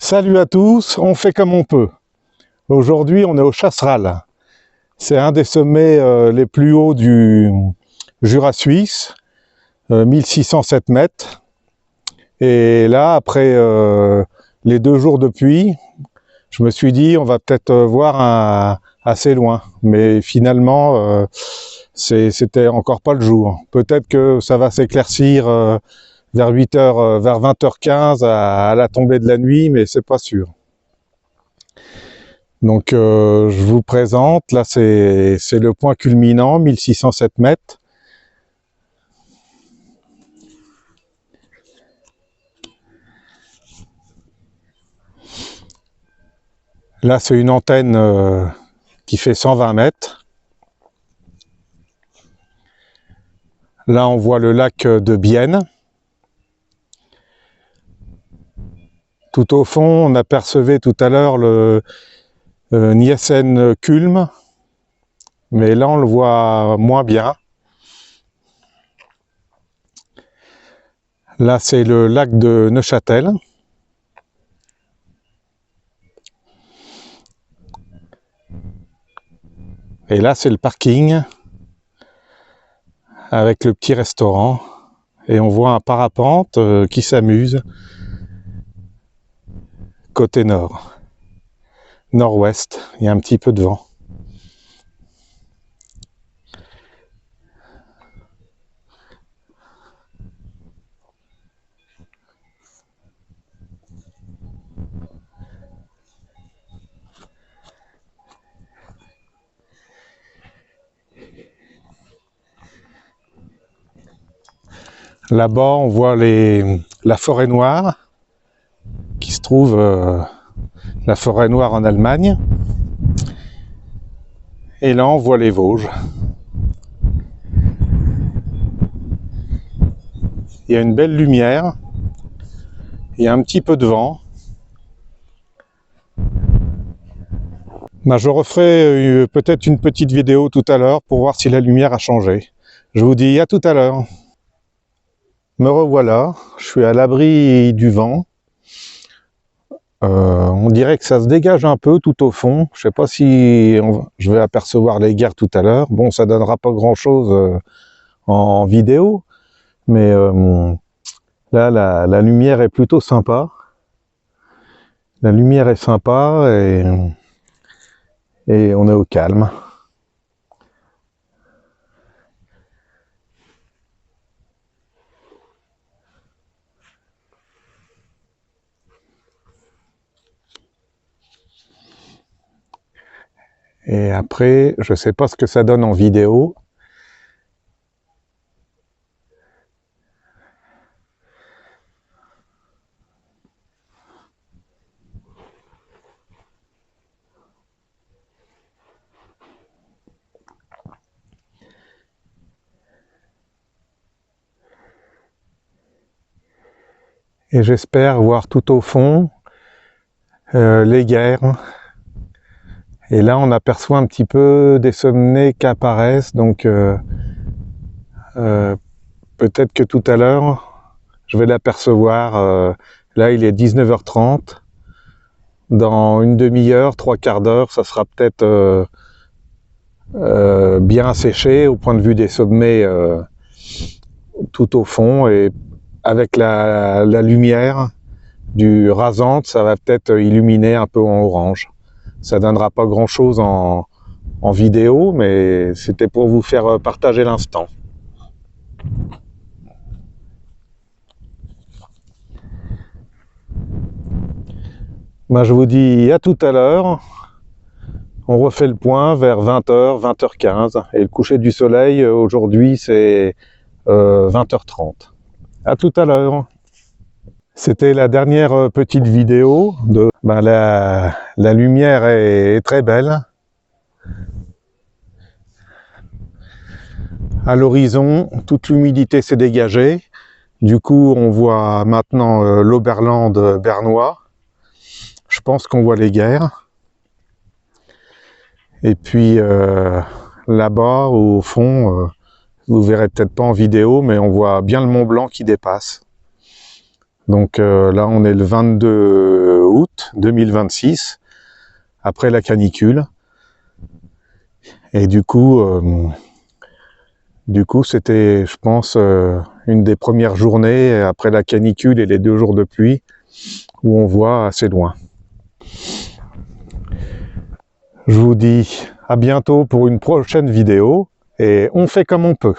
Salut à tous, on fait comme on peut. Aujourd'hui, on est au Chasseral. C'est un des sommets les plus hauts du Jura suisse, 1607 mètres. Et là, après les 2 jours de pluie, je me suis dit, on va peut-être voir assez loin. Mais finalement, c'était encore pas le jour. Peut-être que ça va s'éclaircir vers 8h, vers 20h15 à la tombée de la nuit, mais c'est pas sûr. Donc je vous présente, là c'est le point culminant, 1607 mètres. Là c'est une antenne qui fait 120 mètres. Là on voit le lac de Bienne. Tout au fond on apercevait tout à l'heure le Niesen-Kulm, mais là on le voit moins bien. Là c'est le lac de Neuchâtel. Et là c'est le parking avec le petit restaurant. Et on voit un parapente qui s'amuse côté nord. Nord-ouest, il y a un petit peu de vent. Là-bas, on voit la forêt noire, qui se trouve la forêt noire en Allemagne. Et là, on voit les Vosges. Il y a une belle lumière. Il y a un petit peu de vent. Ben, je referai peut-être une petite vidéo tout à l'heure pour voir si la lumière a changé. Je vous dis à tout à l'heure. Me revoilà, je suis à l'abri du vent. On dirait que ça se dégage un peu tout au fond. Je ne sais pas si je vais apercevoir les guerres tout à l'heure. Bon, ça donnera pas grand-chose en vidéo, mais là, la lumière est plutôt sympa. La lumière est sympa et on est au calme. Et après, je ne sais pas ce que ça donne en vidéo. Et j'espère voir tout au fond les guerres. Et là, on aperçoit un petit peu des sommets qui apparaissent. Donc, peut-être que tout à l'heure, je vais l'apercevoir. Là, il est 19h30. Dans une demi-heure, 3/4 d'heure, ça sera peut-être bien asséché au point de vue des sommets tout au fond. Et avec la lumière du rasante, ça va peut-être illuminer un peu en orange. Ça donnera pas grand-chose en vidéo, mais c'était pour vous faire partager l'instant. Ben, je vous dis à tout à l'heure. On refait le point vers 20h, 20h15. Et le coucher du soleil, aujourd'hui, c'est 20h30. À tout à l'heure. C'était la dernière petite vidéo. La lumière est très belle. À l'horizon, toute l'humidité s'est dégagée. Du coup, on voit maintenant l'Oberland bernois. Je pense qu'on voit les guerres. Et puis là-bas, au fond, vous verrez peut-être pas en vidéo, mais on voit bien le Mont Blanc qui dépasse. Donc là, on est le 22 août 2026, après la canicule. Et du coup, c'était, je pense, une des premières journées après la canicule et les 2 jours de pluie où on voit assez loin. Je vous dis à bientôt pour une prochaine vidéo et on fait comme on peut.